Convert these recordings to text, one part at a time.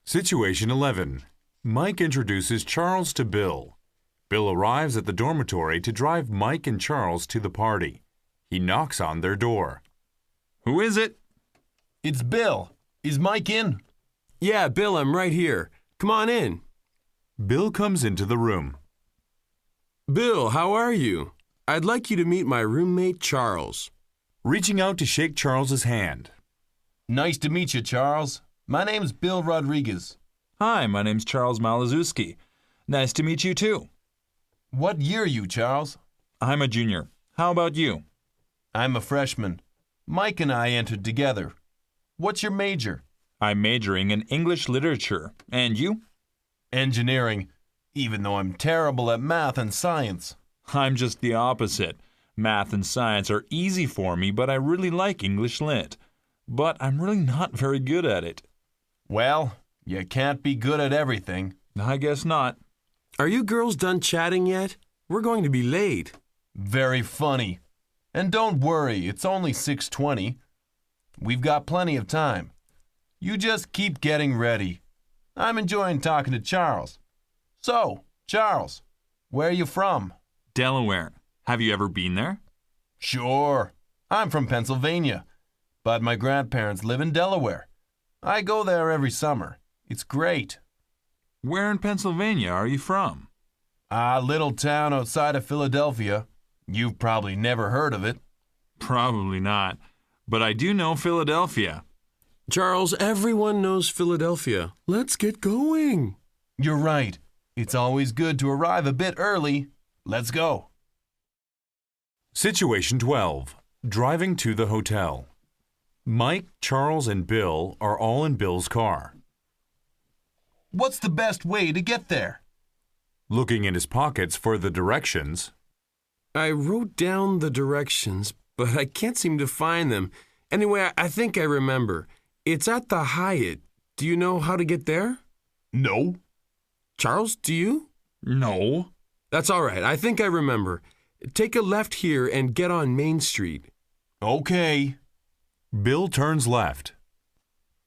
Situation 11. Mike introduces Charles to Bill. Bill arrives at the dormitory to drive Mike and Charles to the party. He knocks on their door. Who is it? It's Bill. Is Mike in? Yeah, Bill, I'm right here. Come on in. Bill comes into the room. Bill, how are you? I'd like you to meet my roommate, Charles. Reaching out to shake Charles's hand. Nice to meet you, Charles. My name's Bill Rodriguez. Hi, my name's Charles Malazewski. Nice to meet you too. What year are you, Charles? I'm a junior. How about you? I'm a freshman. Mike and I entered together. What's your major? I'm majoring in English literature. And you? Engineering, even though I'm terrible at math and science. I'm just the opposite. Math and science are easy for me, but I really like English lit. But I'm really not very good at it. Well, you can't be good at everything. I guess not. Are you girls done chatting yet? We're going to be late. Very funny. And don't worry, it's only 6:20. We've got plenty of time. You just keep getting ready. I'm enjoying talking to Charles. So, Charles, where are you from? Delaware. Have you ever been there? Sure. I'm from Pennsylvania, but my grandparents live in Delaware. I go there every summer. It's great. Where in Pennsylvania are you from? A little town outside of Philadelphia. You've probably never heard of it. Probably not. But I do know Philadelphia. Charles, everyone knows Philadelphia. Let's get going. You're right. It's always good to arrive a bit early. Let's go. Situation 12. Driving to the hotel. Mike, Charles, and Bill are all in Bill's car. What's the best way to get there? Looking in his pockets for the directions. I wrote down the directions, but I can't seem to find them. Anyway, I think I remember. It's at the Hyatt. Do you know how to get there? No. Charles, do you? No. That's all right. I think I remember. Take a left here and get on Main Street. Okay. Bill turns left.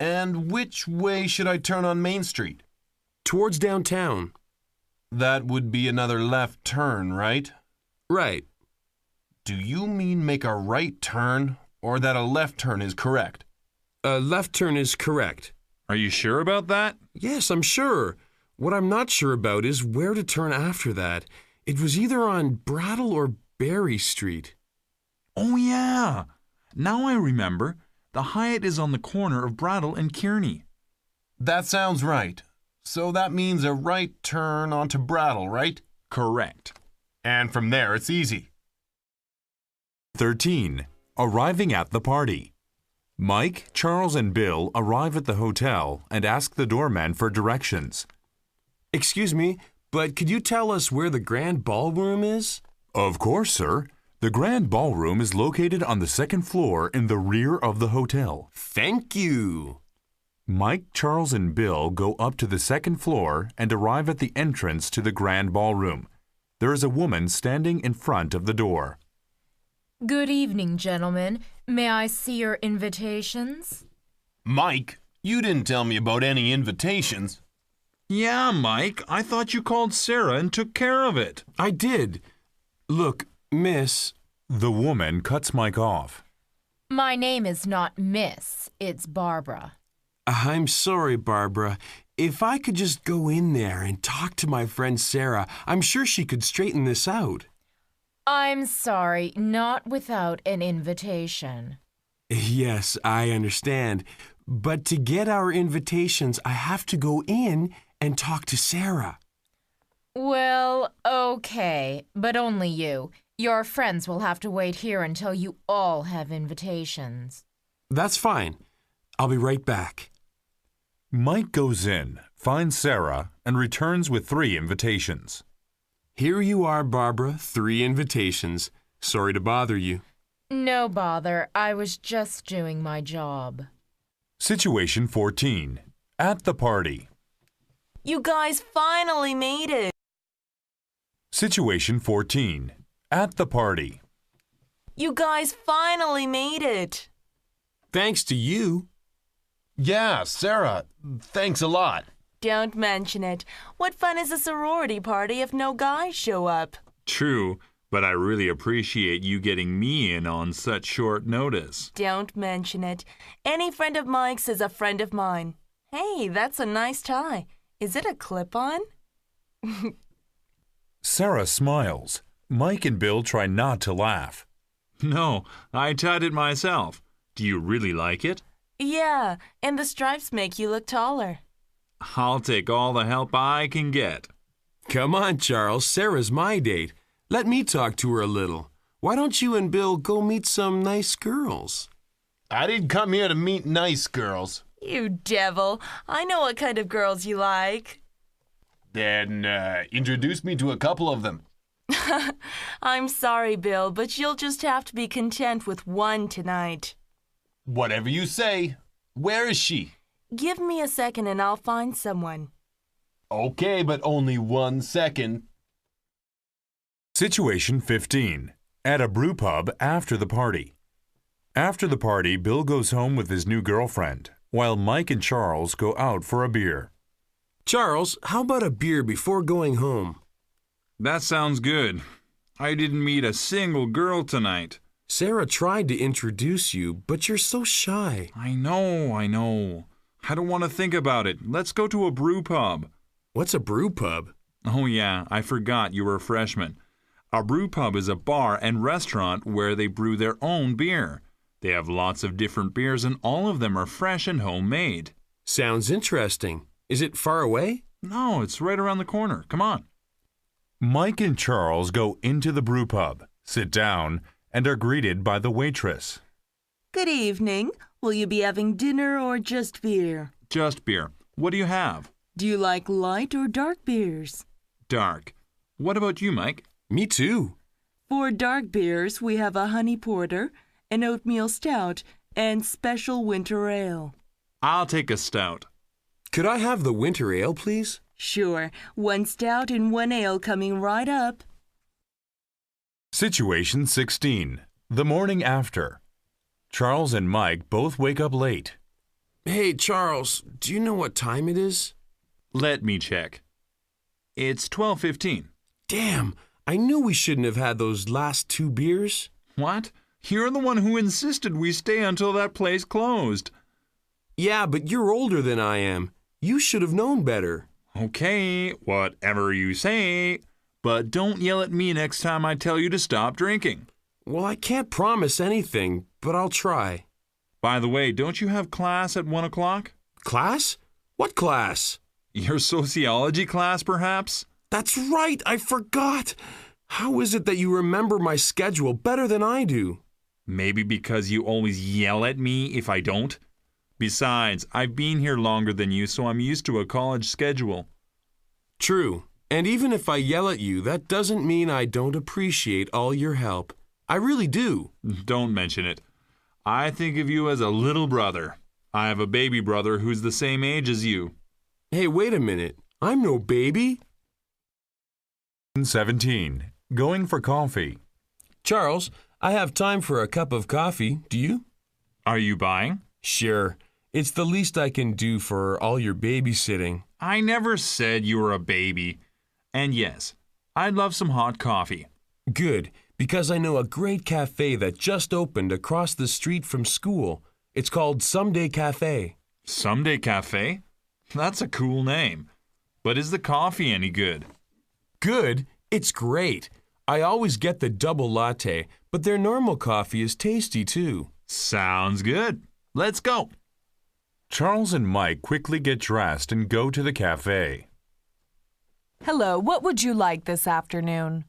And which way should I turn on Main Street? Towards downtown. That would be another left turn, right? Right. Do you mean make a right turn, or that a left turn is correct? A left turn is correct. Are you sure about that? Yes, I'm sure. What I'm not sure about is where to turn after that. It was either on Brattle or Berry Street. Oh, yeah. Now I remember. The Hyatt is on the corner of Brattle and Kearny. That sounds right. So that means a right turn onto Brattle, right? Correct. And from there, it's easy. 13. Arriving at the party. Mike, Charles, and Bill arrive at the hotel and ask the doorman for directions. Excuse me, but could you tell us where the Grand Ballroom is? Of course, sir. The Grand Ballroom is located on the second floor in the rear of the hotel. Thank you. Mike, Charles, and Bill go up to the second floor and arrive at the entrance to the Grand Ballroom. There is a woman standing in front of the door. Good evening, gentlemen. May I see your invitations? Mike, you didn't tell me about any invitations. Yeah, Mike. I thought you called Sarah and took care of it. I did. Look, miss. The woman cuts Mike off. My name is not Miss, it's Barbara. I'm sorry, Barbara. If I could just go in there and talk to my friend Sarah, I'm sure she could straighten this out. I'm sorry, not without an invitation. Yes, I understand. But to get our invitations, I have to go in and talk to Sarah. Well, okay, but only you. Your friends will have to wait here until you all have invitations. That's fine. I'll be right back. Mike goes in, finds Sarah, and returns with 3 invitations. Here you are, Barbara, 3 invitations. Sorry to bother you. No bother, I was just doing my job. Situation 14. At the party. You guys finally made it. Situation 14. At the party. You guys finally made it. Thanks to you. Yeah, Sarah, thanks a lot. Don't mention it. What fun is a sorority party if no guys show up? True, but I really appreciate you getting me in on such short notice. Don't mention it. Any friend of Mike's is a friend of mine. Hey, that's a nice tie. Is it a clip-on? Sarah smiles. Mike and Bill try not to laugh. No, I tied it myself. Do you really like it? Yeah, and the stripes make you look taller. I'll take all the help I can get. Come on, Charles. Sarah's my date. Let me talk to her a little. Why don't you and Bill go meet some nice girls? I didn't come here to meet nice girls. You devil. I know what kind of girls you like. Then introduce me to a couple of them. I'm sorry, Bill, but you'll just have to be content with one tonight. Whatever you say. Where is she? Give me a second and I'll find someone. Okay, but only 1 second. Situation 15. At a brew pub after the party. After the party, Bill goes home with his new girlfriend, while Mike and Charles go out for a beer. Charles, how about a beer before going home? That sounds good. I didn't meet a single girl tonight. Sarah tried to introduce you, but you're so shy. I know. I don't want to think about it. Let's go to a brew pub. What's a brew pub? Oh yeah, I forgot you were a freshman. A brew pub is a bar and restaurant where they brew their own beer. They have lots of different beers and all of them are fresh and homemade. Sounds interesting. Is it far away? No, it's right around the corner. Come on. Mike and Charles go into the brew pub, sit down, and are greeted by the waitress. Good evening. Will you be having dinner or just beer? Just beer. What do you have? Do you like light or dark beers? Dark. What about you, Mike? Me too. For dark beers, we have a honey porter, an oatmeal stout, and special winter ale. I'll take a stout. Could I have the winter ale, please? Sure. 1 stout and 1 ale coming right up. Situation 16. The morning after. Charles and Mike both wake up late. Hey, Charles, do you know what time it is? Let me check. It's 12:15. Damn, I knew we shouldn't have had those last 2 beers. What? You're the one who insisted we stay until that place closed. Yeah, but you're older than I am. You should have known better. Okay, whatever you say. But don't yell at me next time I tell you to stop drinking. Well, I can't promise anything, but I'll try. By the way, don't you have class at 1 o'clock? Class? What class? Your sociology class, perhaps? That's right, I forgot. How is it that you remember my schedule better than I do? Maybe because you always yell at me if I don't. Besides, I've been here longer than you, so I'm used to a college schedule. True. And even if I yell at you, that doesn't mean I don't appreciate all your help. I really do. Don't mention it. I think of you as a little brother. I have a baby brother who's the same age as you. Hey, wait a minute. I'm no baby. 17. Going for coffee. Charles, I have time for a cup of coffee. Do you? Are you buying? Sure. It's the least I can do for all your babysitting. I never said you were a baby. And yes, I'd love some hot coffee. Good, because I know a great cafe that just opened across the street from school. It's called Someday Cafe. Someday Cafe? That's a cool name. But is the coffee any good? Good? It's great. I always get the double latte, but their normal coffee is tasty too. Sounds good. Let's go. Charles and Mike quickly get dressed and go to the cafe. Hello, what would you like this afternoon?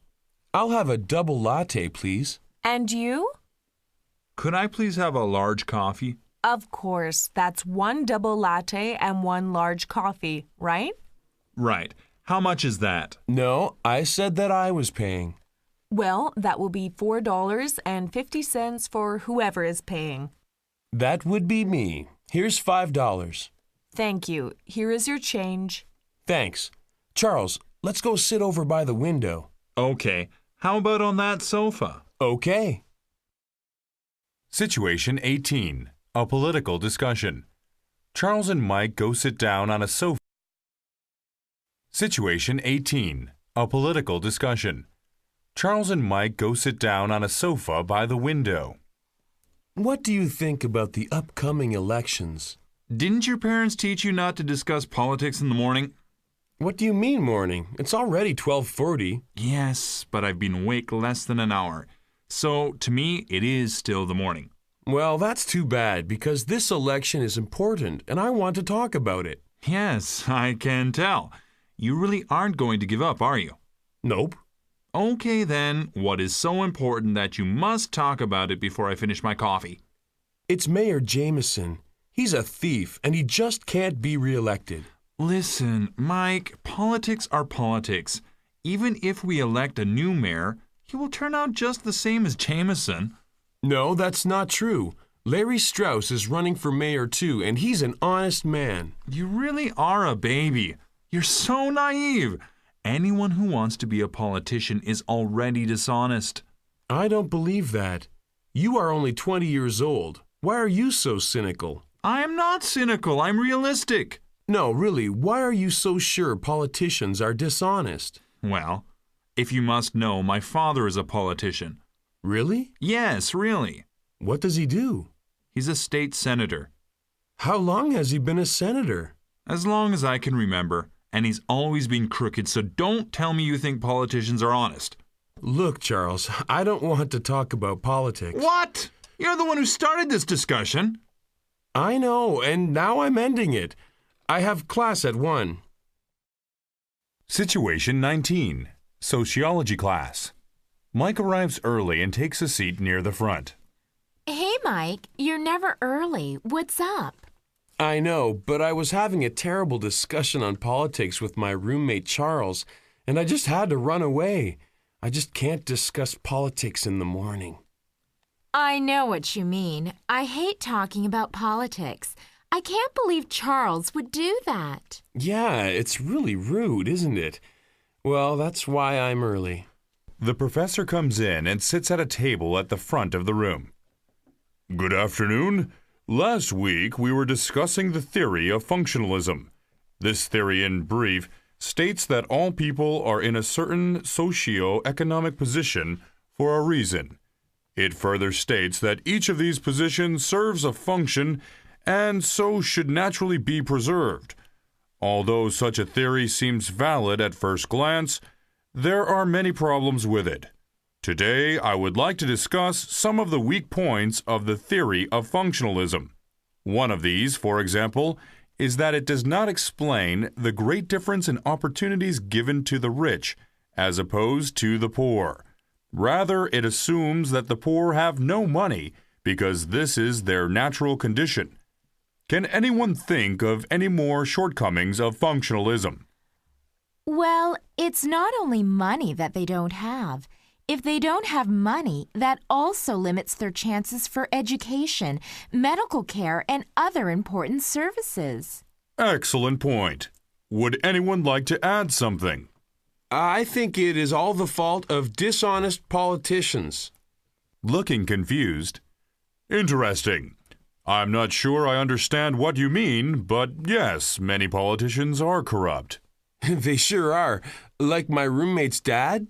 I'll have a double latte, please. And you? Could I please have a large coffee? Of course, that's 1 double latte and 1 large coffee, right? Right. How much is that? No, I said that I was paying. Well, that will be $4.50 for whoever is paying. That would be me. Here's $5. Thank you. Here is your change. Thanks. Charles, let's go sit over by the window. Okay. How about on that sofa? Okay. Situation 18. A political discussion. Charles and Mike go sit down on a sofa. Situation 18. A political discussion. Charles and Mike go sit down on a sofa by the window. What do you think about the upcoming elections? Didn't your parents teach you not to discuss politics in the morning? What do you mean morning? It's already 12:40. Yes, but I've been awake less than an hour. So, to me, it is still the morning. Well, that's too bad because this election is important and I want to talk about it. Yes, I can tell. You really aren't going to give up, are you? Nope. Okay, then, what is so important that you must talk about it before I finish my coffee? It's Mayor Jameson. He's a thief and he just can't be reelected. Listen, Mike, politics are politics. Even if we elect a new mayor, he will turn out just the same as Jameson. No, that's not true. Larry Strauss is running for mayor too, and he's an honest man. You really are a baby. You're so naive. Anyone who wants to be a politician is already dishonest. I don't believe that. You are only 20 years old. Why are you so cynical? I am not cynical. I'm realistic. No, really, why are you so sure politicians are dishonest? Well, if you must know, my father is a politician. Really? Yes, really. What does he do? He's a state senator. How long has he been a senator? As long as I can remember. And he's always been crooked, so don't tell me you think politicians are honest. Look, Charles, I don't want to talk about politics. What? You're the one who started this discussion. I know, and now I'm ending it. I have class at 1. Situation 19. Sociology class. Mike arrives early and takes a seat near the front. Hey, Mike, you're never early. What's up? I know, but I was having a terrible discussion on politics with my roommate Charles, and I just had to run away. I just can't discuss politics in the morning. I know what you mean. I hate talking about politics. I can't believe Charles would do that. Yeah, it's really rude, isn't it? Well, that's why I'm early. The professor comes in and sits at a table at the front of the room. Good afternoon. Last week, we were discussing the theory of functionalism. This theory, in brief, states that all people are in a certain socio-economic position for a reason. It further states that each of these positions serves a function and so should naturally be preserved. Although such a theory seems valid at first glance, there are many problems with it. Today, I would like to discuss some of the weak points of the theory of functionalism. One of these, for example, is that it does not explain the great difference in opportunities given to the rich as opposed to the poor. Rather, it assumes that the poor have no money because this is their natural condition. Can anyone think of any more shortcomings of functionalism? Well, it's not only money that they don't have. If they don't have money, that also limits their chances for education, medical care, and other important services. Excellent point. Would anyone like to add something? I think it is all the fault of dishonest politicians. Looking confused. Interesting. I'm not sure I understand what you mean, but yes, many politicians are corrupt. They sure are. Like my roommate's dad.